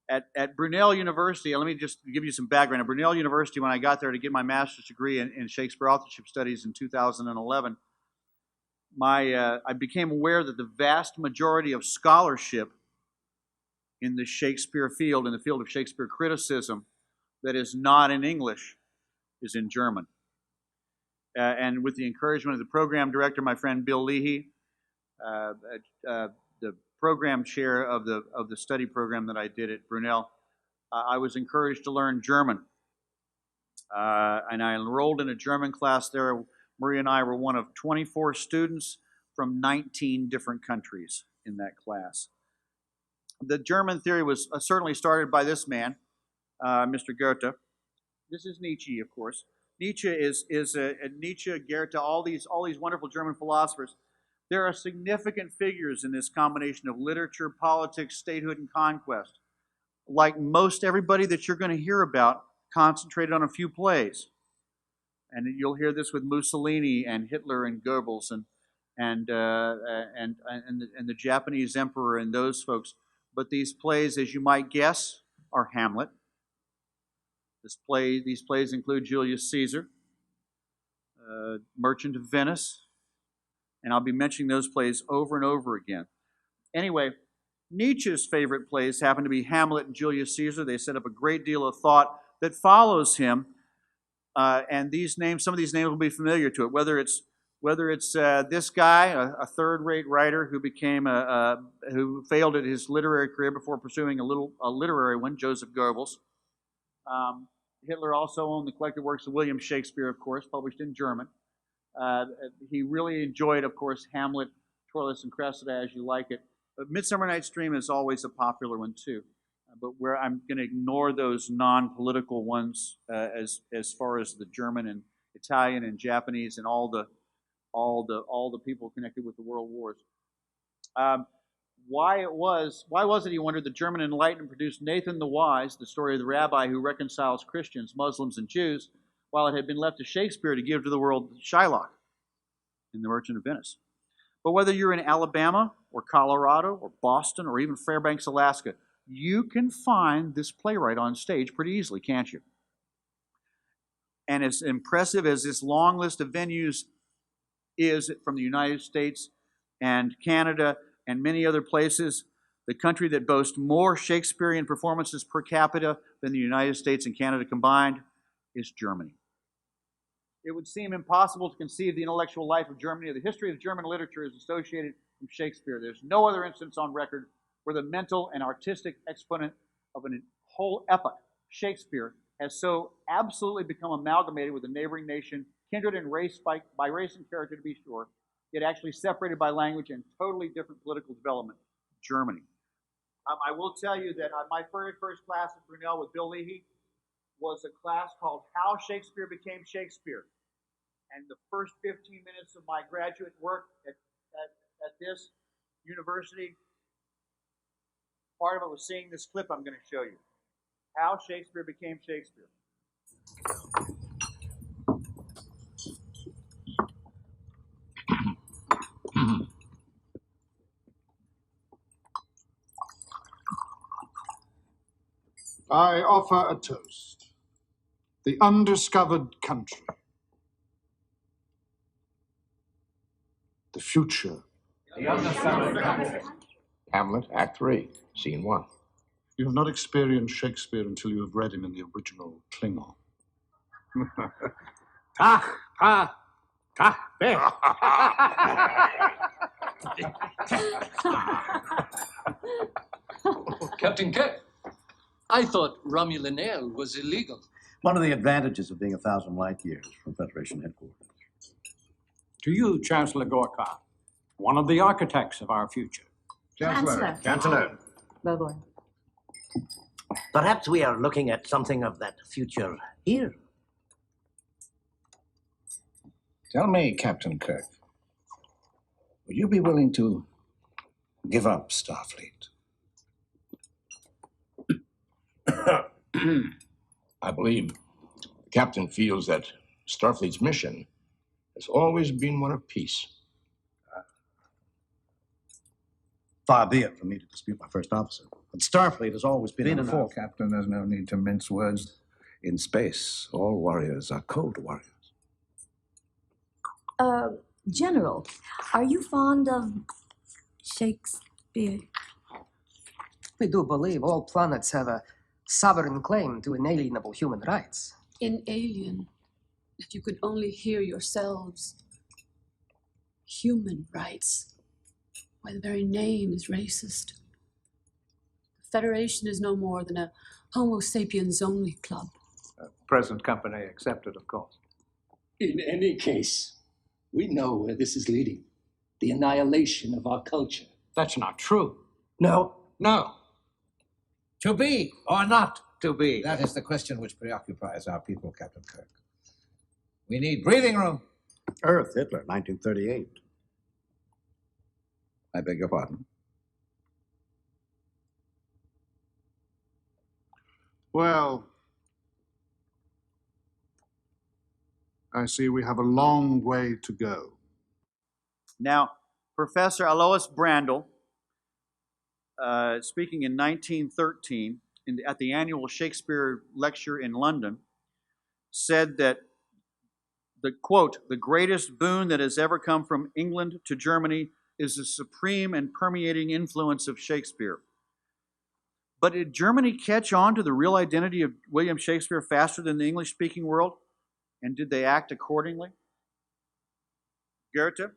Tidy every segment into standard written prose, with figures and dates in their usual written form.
At Brunel University, let me just give you some background. At Brunel University, when I got there to get my master's degree in Shakespeare authorship studies in 2011, I became aware that the vast majority of scholarship in the Shakespeare field, in the field of Shakespeare criticism, that is not in English, is in German. And with the encouragement of the program director, my friend Bill Leahy, the program chair of the study program that I did at Brunel, I was encouraged to learn German. And I enrolled in a German class there. Maria and I were one of 24 students from 19 different countries in that class. The German theory was certainly started by this man, Mr. Goethe. This is Nietzsche, of course. Nietzsche is Nietzsche, Goethe, all these wonderful German philosophers. There are significant figures in this combination of literature, politics, statehood, and conquest. Like most everybody that you're going to hear about, concentrated on a few plays. And you'll hear this with Mussolini and Hitler and Goebbels and the Japanese emperor and those folks. But these plays, as you might guess, are Hamlet. These plays include Julius Caesar, Merchant of Venice, and I'll be mentioning those plays over and over again. Anyway, Nietzsche's favorite plays happen to be Hamlet and Julius Caesar. They set up a great deal of thought that follows him, and some of these names will be familiar to it. Whether it's this guy, a third-rate writer who failed at his literary career before pursuing a literary one, Joseph Goebbels. Hitler also owned the collected works of William Shakespeare, of course, published in German. He really enjoyed, of course, Hamlet, Troilus and Cressida, as you like it. But Midsummer Night's Dream is always a popular one, too. But where I'm going to ignore those non-political ones as far as the German and Italian and Japanese and all the people connected with the world wars. Why was it, you wonder, the German Enlightenment produced Nathan the Wise, the story of the rabbi who reconciles Christians, Muslims, and Jews, while it had been left to Shakespeare to give to the world Shylock in The Merchant of Venice. But whether you're in Alabama or Colorado or Boston or even Fairbanks, Alaska, you can find this playwright on stage pretty easily, can't you? And as impressive as this long list of venues is from the United States and Canada and many other places, the country that boasts more Shakespearean performances per capita than the United States and Canada combined is Germany. It would seem impossible to conceive the intellectual life of Germany or the history of German literature as associated with Shakespeare. There's no other instance on record where the mental and artistic exponent of a whole epoch, Shakespeare, has so absolutely become amalgamated with a neighboring nation, kindred in race by race and character to be sure, yet actually separated by language and totally different political development, Germany. I will tell you that my very first class at Brunel with Bill Leahy was a class called How Shakespeare Became Shakespeare. And the first 15 minutes of my graduate work at this university, part of it was seeing this clip I'm going to show you. How Shakespeare Became Shakespeare. I offer a toast. The undiscovered country. The future. The undiscovered country. Hamlet, Act 3, Scene 1. You have not experienced Shakespeare until you have read him in the original Klingon. Captain Kirk, I thought Romulan air was illegal. One of the advantages of being 1,000 light years from Federation headquarters. To you, Chancellor Gorka, one of the architects of our future. Chancellor. Boboy. Perhaps we are looking at something of that future here. Tell me, Captain Kirk, would you be willing to give up Starfleet? I believe the captain feels that Starfleet's mission has always been one of peace. Far be it from me to dispute my first officer. But Starfleet has always been enough. Before, Captain, there's no need to mince words. In space, all warriors are cold warriors. General, are you fond of Shakespeare? We do believe all planets have a sovereign claim to inalienable human rights. Inalien. If you could only hear yourselves. Human rights. Why, the very name is racist. The Federation is no more than a Homo sapiens only club. Present company accepted, of course. In any case, we know where this is leading. The annihilation of our culture. That's not true. No. No. To be or not to be? That is the question which preoccupies our people, Captain Kirk. We need breathing room. Earth, Hitler, 1938. I beg your pardon. Well, I see we have a long way to go. Now, Professor Alois Brandl, speaking in 1913 at the annual Shakespeare lecture in London, said that the greatest boon that has ever come from England to Germany is the supreme and permeating influence of Shakespeare. But did Germany catch on to the real identity of William Shakespeare faster than the English-speaking world? And did they act accordingly? Goethe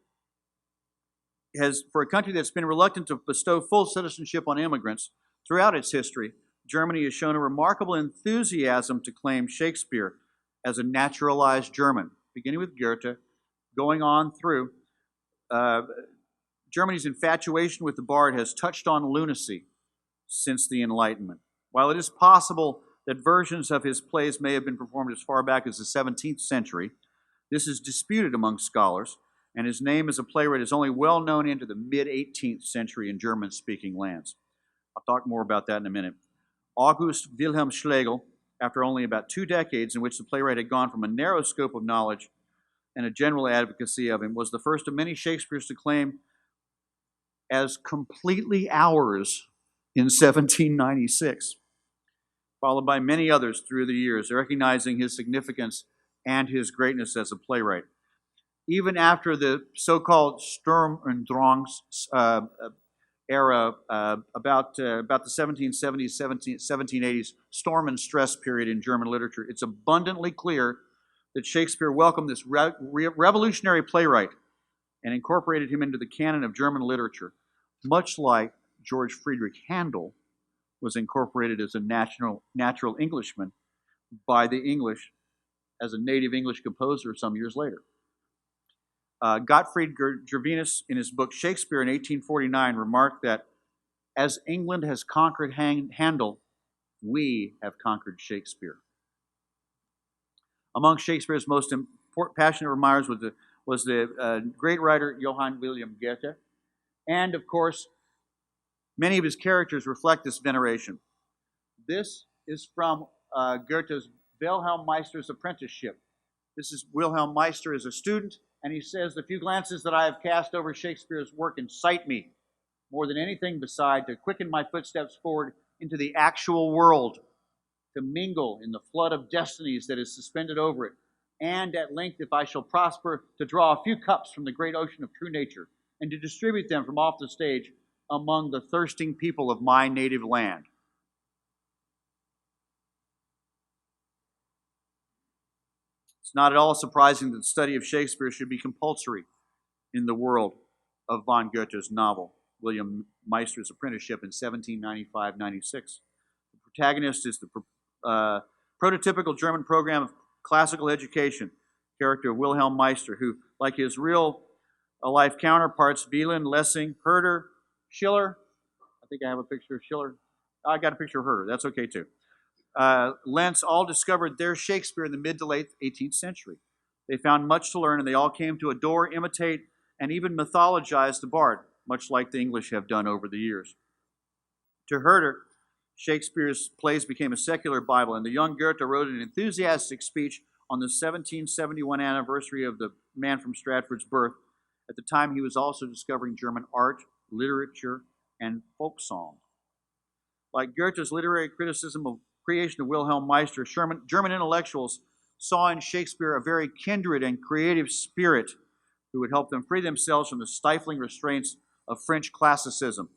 has, for a country that's been reluctant to bestow full citizenship on immigrants throughout its history, Germany has shown a remarkable enthusiasm to claim Shakespeare as a naturalized German, beginning with Goethe, going on through. Germany's infatuation with the bard has touched on lunacy since the Enlightenment. While it is possible that versions of his plays may have been performed as far back as the 17th century, this is disputed among scholars, and his name as a playwright is only well known into the mid-18th century in German-speaking lands. I'll talk more about that in a minute. August Wilhelm Schlegel, after only about 2 decades in which the playwright had gone from a narrow scope of knowledge and a general advocacy of him, was the first of many Shakespeares to claim as completely ours in 1796, followed by many others through the years, recognizing his significance and his greatness as a playwright. Even after the so-called Sturm und Drang era, about the 1770s, 1780s storm and stress period in German literature, it's abundantly clear that Shakespeare welcomed this revolutionary playwright and incorporated him into the canon of German literature, much like George Friedrich Handel was incorporated as a natural Englishman by the English as a native English composer some years later. Gottfried Gervinus, in his book Shakespeare in 1849, remarked that as England has conquered Handel, we have conquered Shakespeare. Among Shakespeare's most passionate admirers was the great writer Johann William Goethe, and of course, many of his characters reflect this veneration. This is from Goethe's Wilhelm Meister's apprenticeship. This is Wilhelm Meister as a student, and he says, "The few glances that I have cast over Shakespeare's work incite me, more than anything beside, to quicken my footsteps forward into the actual world, to mingle in the flood of destinies that is suspended over it, and at length, if I shall prosper, to draw a few cups from the great ocean of true nature, and to distribute them from off the stage among the thirsting people of my native land." It's not at all surprising that the study of Shakespeare should be compulsory in the world of von Goethe's novel, William Meister's Apprenticeship, in 1795-96. The protagonist is the prototypical German program of classical education character of Wilhelm Meister, who, like his real-life counterparts, Wieland, Lessing, Herder, Schiller, I think I have a picture of Schiller. I got a picture of Herder. That's okay, too. Lentz all discovered their Shakespeare in the mid to late 18th century. They found much to learn, and they all came to adore, imitate, and even mythologize the bard, much like the English have done over the years. To Herder, Shakespeare's plays became a secular Bible, and the young Goethe wrote an enthusiastic speech on the 1771 anniversary of the man from Stratford's birth. At the time, he was also discovering German art, literature, and folk song. Like Goethe's literary criticism of creation of Wilhelm Meister, German intellectuals saw in Shakespeare a very kindred and creative spirit who would help them free themselves from the stifling restraints of French classicism.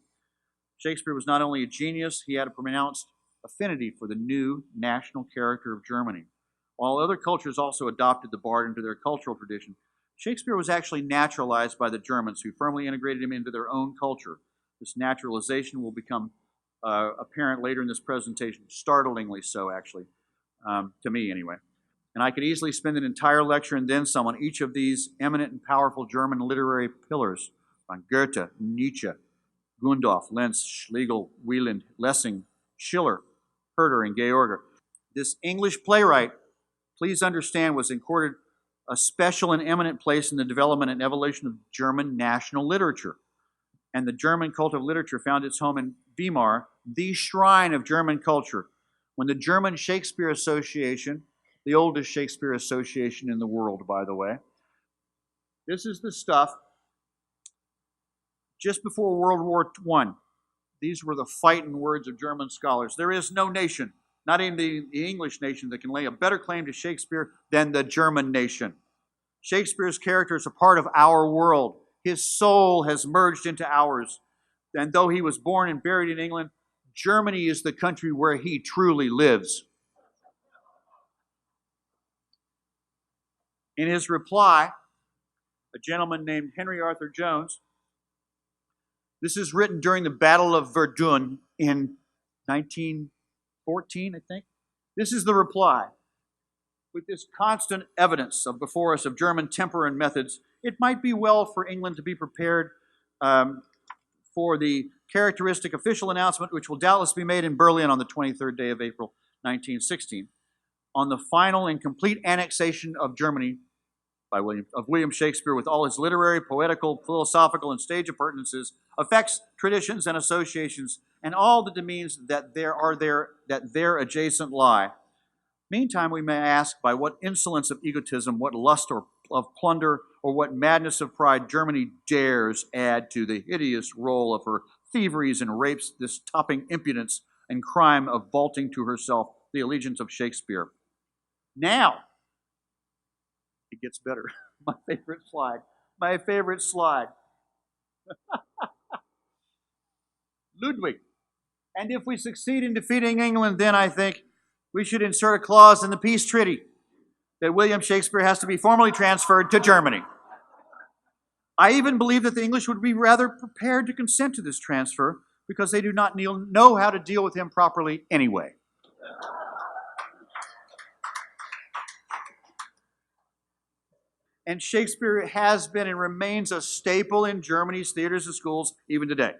Shakespeare was not only a genius, he had a pronounced affinity for the new national character of Germany. While other cultures also adopted the bard into their cultural tradition, Shakespeare was actually naturalized by the Germans, who firmly integrated him into their own culture. This naturalization will become apparent later in this presentation, startlingly so, actually, to me anyway. And I could easily spend an entire lecture and then some on each of these eminent and powerful German literary pillars, on Goethe, Nietzsche, Gundolf, Lenz, Schlegel, Wieland, Lessing, Schiller, Herder, and George. This English playwright, please understand, was accorded a special and eminent place in the development and evolution of German national literature. And the German cult of literature found its home in Weimar, the shrine of German culture, when the German Shakespeare Association, the oldest Shakespeare Association in the world, by the way, this is the stuff just before World War I. These were the fighting words of German scholars. There is no nation, not even the English nation, that can lay a better claim to Shakespeare than the German nation. Shakespeare's character is a part of our world. His soul has merged into ours. And though he was born and buried in England, Germany is the country where he truly lives. In his reply, a gentleman named Henry Arthur Jones, this is written during the Battle of Verdun in 1914, I think. This is the reply. With this constant evidence before us of German temper and methods, it might be well for England to be prepared for the characteristic official announcement, which will doubtless be made in Berlin on the 23rd day of April, 1916, on the final and complete annexation of Germany by William Shakespeare, with all his literary, poetical, philosophical, and stage appurtenances, effects, traditions, and associations, and all the demeans that there adjacent lie. Meantime, we may ask, by what insolence of egotism, what lust of plunder, or what madness of pride Germany dares add to the hideous roll of her thieveries and rapes, this topping impudence and crime of vaulting to herself the allegiance of Shakespeare. Now, it gets better. My favorite slide. My favorite slide. Ludwig. And if we succeed in defeating England, then I think we should insert a clause in the peace treaty that William Shakespeare has to be formally transferred to Germany. I even believe that the English would be rather prepared to consent to this transfer because they do not know how to deal with him properly anyway. And Shakespeare has been and remains a staple in Germany's theaters and schools even today.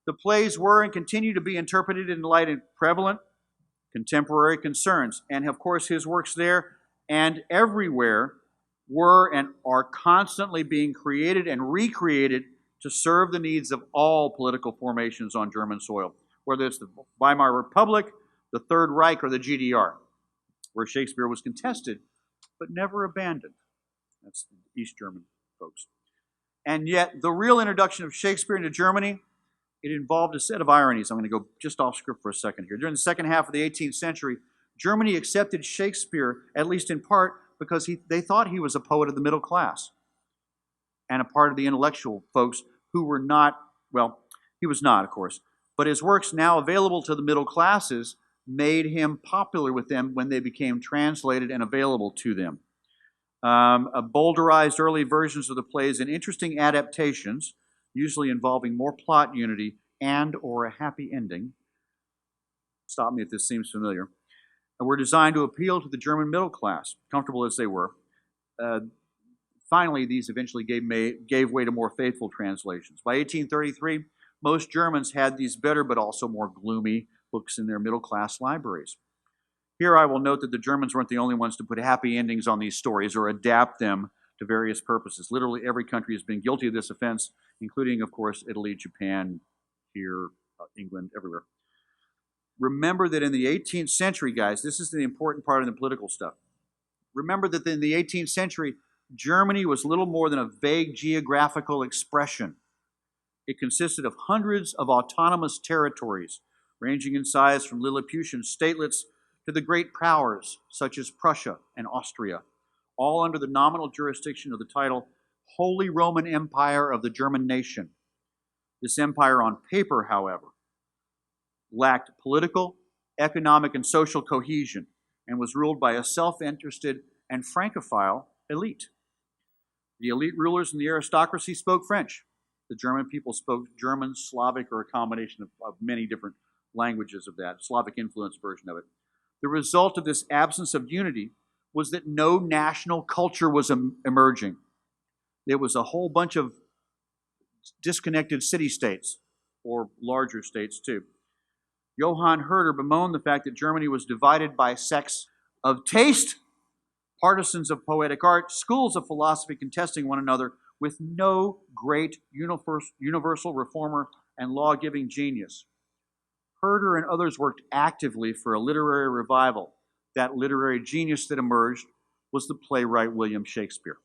The plays were and continue to be interpreted in light of prevalent contemporary concerns. And of course, his works there and everywhere were and are constantly being created and recreated to serve the needs of all political formations on German soil, whether it's the Weimar Republic, the Third Reich, or the GDR, where Shakespeare was contested but never abandoned. That's the East German folks. And yet, the real introduction of Shakespeare into Germany, it involved a set of ironies. I'm going to go just off script for a second here. During the second half of the 18th century, Germany accepted Shakespeare, at least in part, because they thought he was a poet of the middle class and a part of the intellectual folks who were not, well, he was not, of course, but his works now available to the middle classes made him popular with them when they became translated and available to them. Boulderized early versions of the plays and interesting adaptations, usually involving more plot unity and or a happy ending, stop me if this seems familiar, were designed to appeal to the German middle class, comfortable as they were. Finally, these eventually gave way to more faithful translations. By 1833, most Germans had these better but also more gloomy books in their middle class libraries. Here I will note that the Germans weren't the only ones to put happy endings on these stories or adapt them to various purposes. Literally every country has been guilty of this offense, including, of course, Italy, Japan, here, England, everywhere. Remember that in the 18th century, guys, this is the important part of the political stuff. Remember that in the 18th century, Germany was little more than a vague geographical expression. It consisted of hundreds of autonomous territories ranging in size from Lilliputian statelets to the great powers such as Prussia and Austria, all under the nominal jurisdiction of the title Holy Roman Empire of the German Nation. This empire on paper, however, lacked political, economic, and social cohesion and was ruled by a self-interested and Francophile elite. The elite rulers and the aristocracy spoke French. The German people spoke German, Slavic, or a combination of many different languages of that, Slavic influence version of it. The result of this absence of unity was that no national culture was emerging. There was a whole bunch of disconnected city-states, or larger states too. Johann Herder bemoaned the fact that Germany was divided by sects of taste, partisans of poetic art, schools of philosophy contesting one another, with no great universal reformer and law-giving genius. Herder and others worked actively for a literary revival. That literary genius that emerged was the playwright William Shakespeare.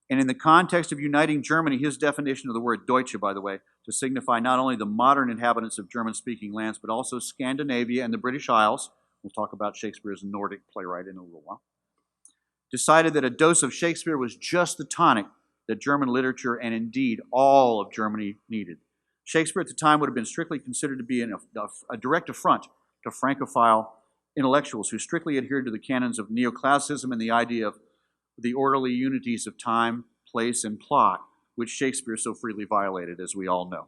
And in the context of uniting Germany, his definition of the word Deutsche, by the way, to signify not only the modern inhabitants of German-speaking lands, but also Scandinavia and the British Isles, we'll talk about Shakespeare as a Nordic playwright in a little while, decided that a dose of Shakespeare was just the tonic that German literature and indeed all of Germany needed. Shakespeare at the time would have been strictly considered to be a direct affront to Francophile intellectuals who strictly adhered to the canons of neoclassicism and the idea of the orderly unities of time, place, and plot, which Shakespeare so freely violated, as we all know.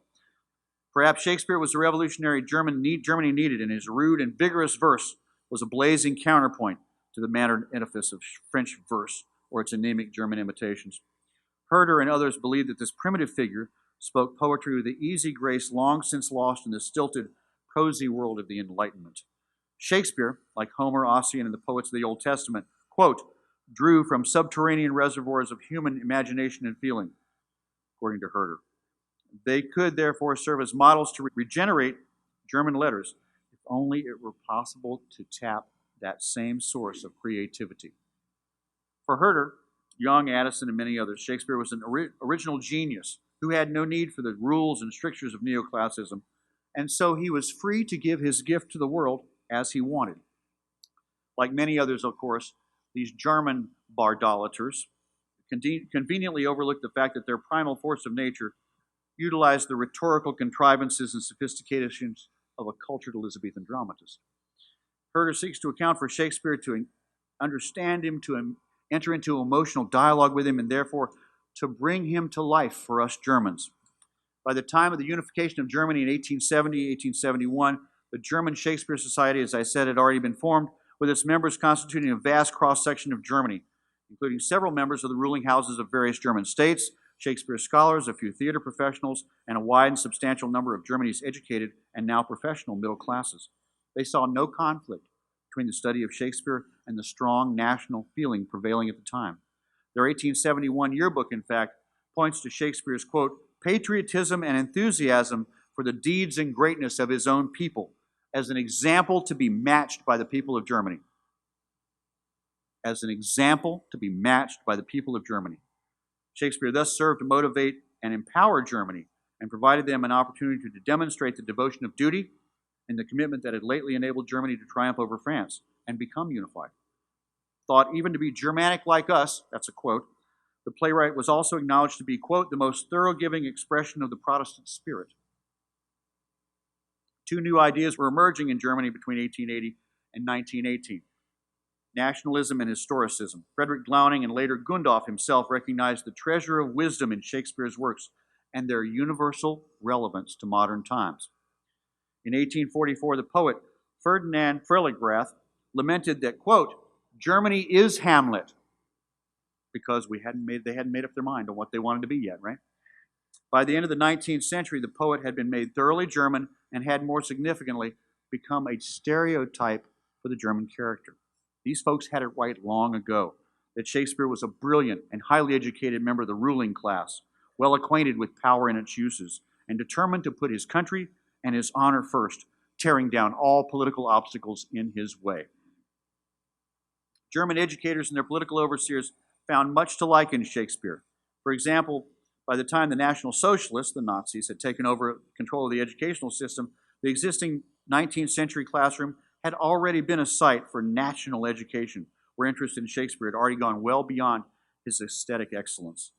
Perhaps Shakespeare was the revolutionary Germany needed, and his rude and vigorous verse was a blazing counterpoint to the modern edifice of French verse or its anemic German imitations. Herder and others believed that this primitive figure spoke poetry with the easy grace long since lost in the stilted, prosy world of the Enlightenment. Shakespeare, like Homer, Ossian, and the poets of the Old Testament, quote, drew from subterranean reservoirs of human imagination and feeling, according to Herder. They could therefore serve as models to regenerate German letters, if only it were possible to tap that same source of creativity. For Herder, Young, Addison, and many others, Shakespeare was an original genius who had no need for the rules and strictures of neoclassicism, and so he was free to give his gift to the world as he wanted. Like many others, of course, these German bardolaters conveniently overlooked the fact that their primal force of nature utilized the rhetorical contrivances and sophistications of a cultured Elizabethan dramatist. Herder seeks to account for Shakespeare, to understand him, to enter into emotional dialogue with him, and therefore to bring him to life for us Germans. By the time of the unification of Germany in 1870, 1871, the German Shakespeare Society, as I said, had already been formed, with its members constituting a vast cross-section of Germany, including several members of the ruling houses of various German states, Shakespeare scholars, a few theater professionals, and a wide and substantial number of Germany's educated and now professional middle classes. They saw no conflict between the study of Shakespeare and the strong national feeling prevailing at the time. Their 1871 yearbook, in fact, points to Shakespeare's, quote, patriotism and enthusiasm for the deeds and greatness of his own people as an example to be matched by the people of Germany. As an example to be matched by the people of Germany. Shakespeare thus served to motivate and empower Germany and provided them an opportunity to demonstrate the devotion of duty and the commitment that had lately enabled Germany to triumph over France and become unified. Thought even to be Germanic like us, that's a quote, the playwright was also acknowledged to be, quote, the most thorough-giving expression of the Protestant spirit. Two new ideas were emerging in Germany between 1880 and 1918. Nationalism and historicism. Frederick Downing and later Gundolf himself recognized the treasure of wisdom in Shakespeare's works and their universal relevance to modern times. In 1844, the poet Ferdinand Freiligrath lamented that, quote, Germany is Hamlet, because they hadn't made up their mind on what they wanted to be yet, right? By the end of the 19th century, the poet had been made thoroughly German and had, more significantly, become a stereotype for the German character. These folks had it right long ago, that Shakespeare was a brilliant and highly educated member of the ruling class, well acquainted with power and its uses, and determined to put his country and his honor first, tearing down all political obstacles in his way. German educators and their political overseers found much to like in Shakespeare. For example, by the time the National Socialists, the Nazis, had taken over control of the educational system, The existing 19th century classroom had already been a site for national education, where interest in Shakespeare had already gone well beyond his aesthetic excellence.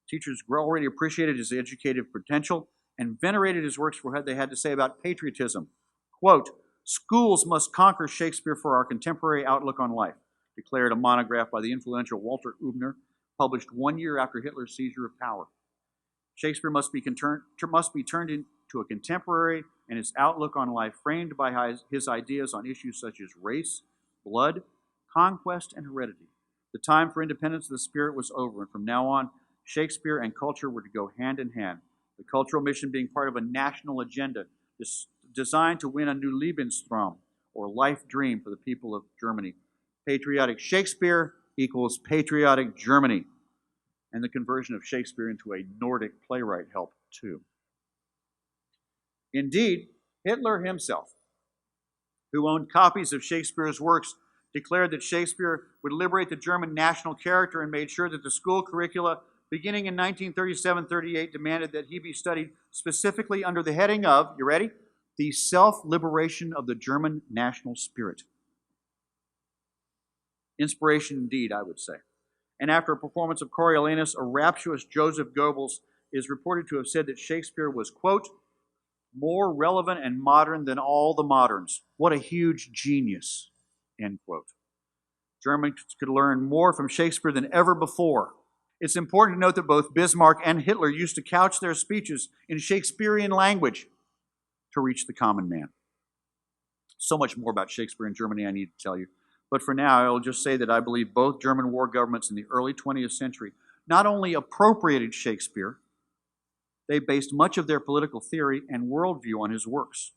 Teachers already appreciated his educative potential and venerated his works for what they had to say about patriotism. Quote, "Schools must conquer Shakespeare for our contemporary outlook on life," declared a monograph by the influential Walter Ubner, published 1 year after Hitler's seizure of power. Shakespeare must be turned into a contemporary, and his outlook on life framed by his ideas on issues such as race, blood, conquest, and heredity. The time for independence of the spirit was over, and from now on, Shakespeare and culture were to go hand in hand, the cultural mission being part of a national agenda designed to win a new Lebenstraum, or life dream, for the people of Germany. Patriotic Shakespeare equals patriotic Germany. And the conversion of Shakespeare into a Nordic playwright helped too. Indeed, Hitler himself, who owned copies of Shakespeare's works, declared that Shakespeare would liberate the German national character and made sure that the school curricula beginning in 1937-38 demanded that he be studied specifically under the heading of, you ready? The self-liberation of the German national spirit. Inspiration indeed, I would say. And after a performance of Coriolanus, a rapturous Joseph Goebbels is reported to have said that Shakespeare was, quote, "more relevant and modern than all the moderns. What a huge genius," end quote. Germans could learn more from Shakespeare than ever before. It's important to note that both Bismarck and Hitler used to couch their speeches in Shakespearean language to reach the common man. So much more about Shakespeare in Germany I need to tell you. But for now, I'll just say that I believe both German war governments in the early 20th century not only appropriated Shakespeare, they based much of their political theory and worldview on his works.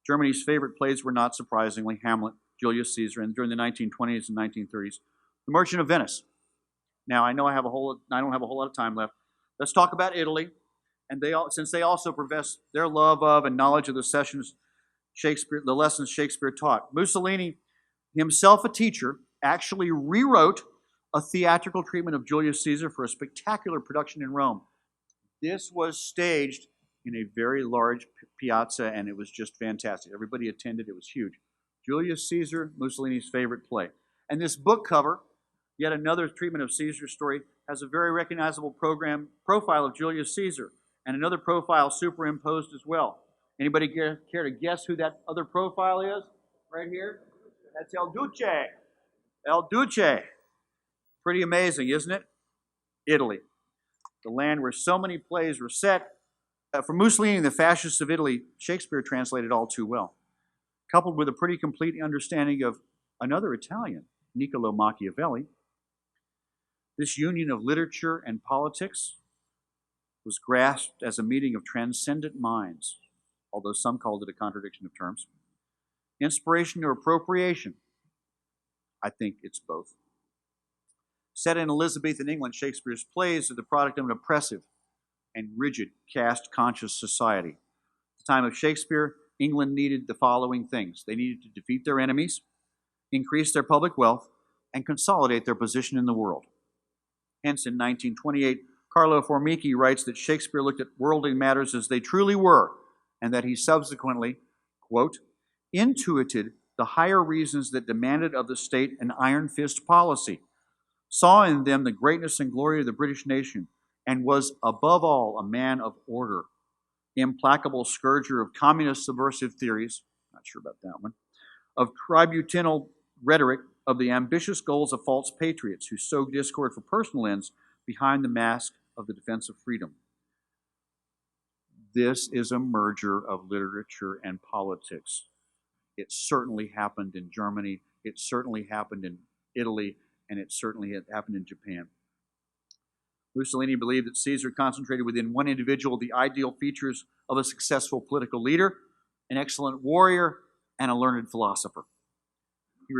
Germany's favorite plays were, not surprisingly, Hamlet, Julius Caesar, and during the 1920s and 1930s, The Merchant of Venice. Now, I know I don't have a whole lot of time left. Let's talk about Italy. And since they also profess their love of and knowledge of the lessons Shakespeare taught. Mussolini, himself a teacher, actually rewrote a theatrical treatment of Julius Caesar for a spectacular production in Rome. This was staged in a very large piazza, and it was just fantastic. Everybody attended. It was huge. Julius Caesar, Mussolini's favorite play. And this book cover, yet another treatment of Caesar's story, has a very recognizable profile of Julius Caesar, and another profile superimposed as well. Anybody care to guess who that other profile is? Right here? That's El Duce. El Duce. Pretty amazing, isn't it? Italy. The land where so many plays were set. For Mussolini and the fascists of Italy, Shakespeare translated all too well, coupled with a pretty complete understanding of another Italian, Niccolo Machiavelli. This union of literature and politics was grasped as a meeting of transcendent minds, although some called it a contradiction of terms. Inspiration or appropriation? I think it's both. Set in Elizabethan England, Shakespeare's plays are the product of an oppressive and rigid caste-conscious society. At the time of Shakespeare, England needed the following things. They needed to defeat their enemies, increase their public wealth, and consolidate their position in the world. Hence, in 1928, Carlo Formici writes that Shakespeare looked at worldly matters as they truly were, and that he subsequently, quote, intuited the higher reasons that demanded of the state an iron fist policy, saw in them the greatness and glory of the British nation, and was above all a man of order, implacable scourger of communist subversive theories, not sure about that one, of tribunal rhetoric, of the ambitious goals of false patriots who sow discord for personal ends behind the mask of the defense of freedom. This is a merger of literature and politics. It certainly happened in Germany, it certainly happened in Italy, and it certainly had happened in Japan. Mussolini believed that Caesar concentrated within one individual the ideal features of a successful political leader, an excellent warrior, and a learned philosopher. He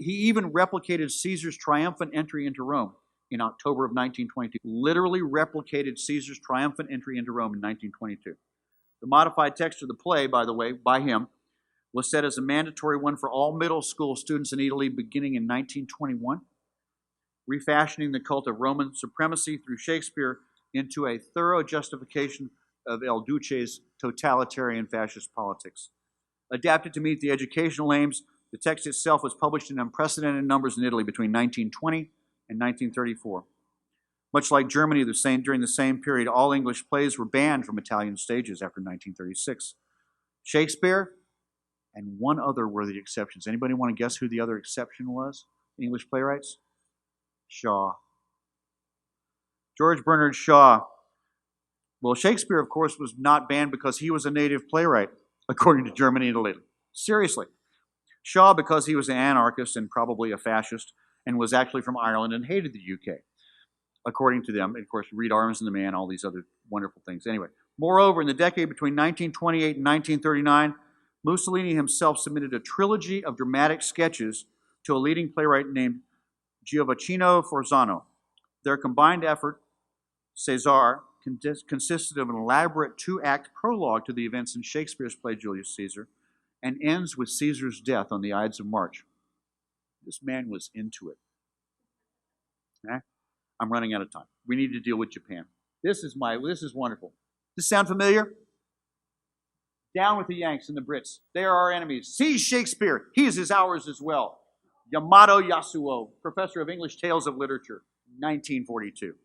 even replicated Caesar's triumphant entry into Rome in October of 1922. Literally replicated Caesar's triumphant entry into Rome in 1922. The modified text of the play, by the way, by him, was set as a mandatory one for all middle school students in Italy beginning in 1921, refashioning the cult of Roman supremacy through Shakespeare into a thorough justification of El Duce's totalitarian fascist politics. Adapted to meet the educational aims, the text itself was published in unprecedented numbers in Italy between 1920 and 1934. Much like Germany, during the same period, all English plays were banned from Italian stages after 1936. Shakespeare and one other were the exceptions. Anybody want to guess who the other exception was? English playwrights? Shaw. George Bernard Shaw. Well, Shakespeare, of course, was not banned because he was a native playwright, according to Germany and Italy. Seriously. Shaw, because he was an anarchist and probably a fascist, and was actually from Ireland and hated the UK, according to them. And of course, read Arms and the Man, all these other wonderful things. Anyway, moreover, in the decade between 1928 and 1939, Mussolini himself submitted a trilogy of dramatic sketches to a leading playwright named Giovacchino Forzano. Their combined effort, Caesar, consisted of an elaborate two-act prologue to the events in Shakespeare's play Julius Caesar, and ends with Caesar's death on the Ides of March. This man was into it. Okay? I'm running out of time. We need to deal with Japan. This is wonderful. Does this sound familiar? Down with the Yanks and the Brits. They are our enemies. Seize Shakespeare. He is ours as well. Yamato Yasuo, professor of English Tales of Literature, 1942.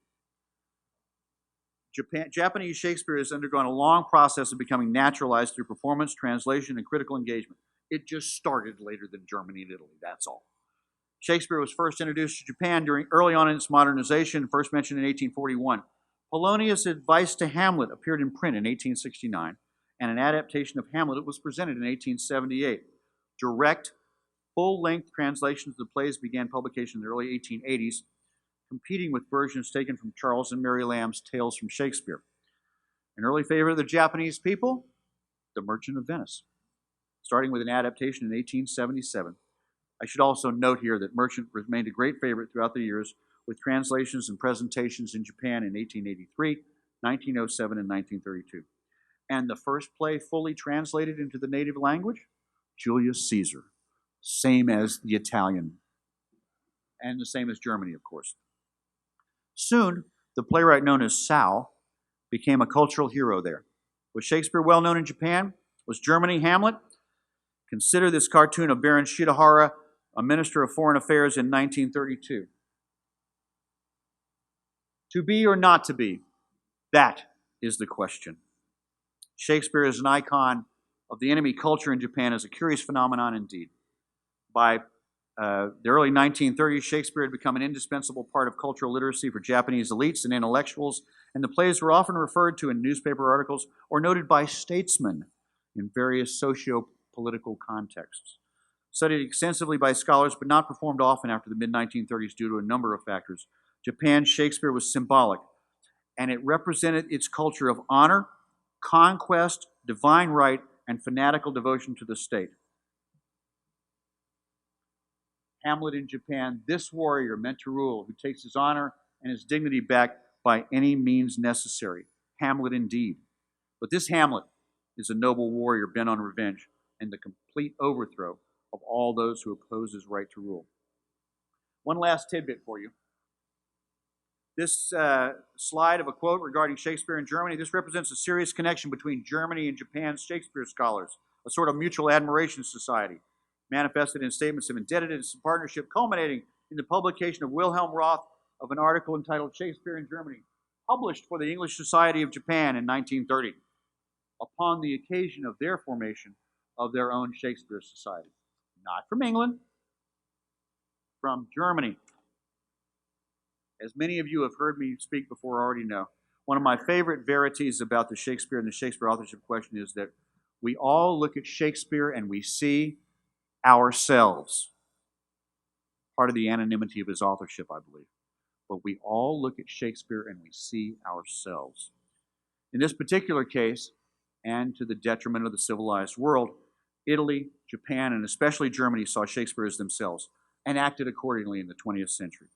Japanese Shakespeare has undergone a long process of becoming naturalized through performance, translation, and critical engagement. It just started later than Germany and Italy, that's all. Shakespeare was first introduced to Japan early on in its modernization, first mentioned in 1841. Polonius' advice to Hamlet appeared in print in 1869, and an adaptation of Hamlet was presented in 1878. Direct, full-length translations of the plays began publication in the early 1880s, competing with versions taken from Charles and Mary Lamb's Tales from Shakespeare. An early favorite of the Japanese people, The Merchant of Venice, starting with an adaptation in 1877. I should also note here that Merchant remained a great favorite throughout the years, with translations and presentations in Japan in 1883, 1907, and 1932. And the first play fully translated into the native language, Julius Caesar, same as the Italian, and the same as Germany, of course. Soon, the playwright known as Sao became a cultural hero there. Was Shakespeare well known in Japan? Was Germany Hamlet? Consider this cartoon of Baron Shidahara, a minister of foreign affairs in 1932. To be or not to be? That is the question. Shakespeare is an icon of the enemy culture in Japan as a curious phenomenon indeed. By the early 1930s, Shakespeare had become an indispensable part of cultural literacy for Japanese elites and intellectuals, and the plays were often referred to in newspaper articles or noted by statesmen in various socio-political contexts. Studied extensively by scholars, but not performed often after the mid-1930s due to a number of factors, Japan's Shakespeare was symbolic, and it represented its culture of honor, conquest, divine right, and fanatical devotion to the state. Hamlet in Japan, this warrior meant to rule, who takes his honor and his dignity back by any means necessary. Hamlet indeed. But this Hamlet is a noble warrior bent on revenge and the complete overthrow of all those who oppose his right to rule. One last tidbit for you. This slide of a quote regarding Shakespeare in Germany, this represents a serious connection between Germany and Japan's Shakespeare scholars, a sort of mutual admiration society, manifested in statements of indebtedness and partnership, culminating in the publication of Wilhelm Roth of an article entitled Shakespeare in Germany, published for the English Society of Japan in 1930, upon the occasion of their formation of their own Shakespeare Society. Not from England, from Germany. As many of you have heard me speak before already know, one of my favorite verities about the Shakespeare and the Shakespeare authorship question is that we all look at Shakespeare and we see ourselves. Part of the anonymity of his authorship, I believe. But we all look at Shakespeare and we see ourselves. In this particular case, and to the detriment of the civilized world, Italy, Japan, and especially Germany saw Shakespeare as themselves and acted accordingly in the 20th century.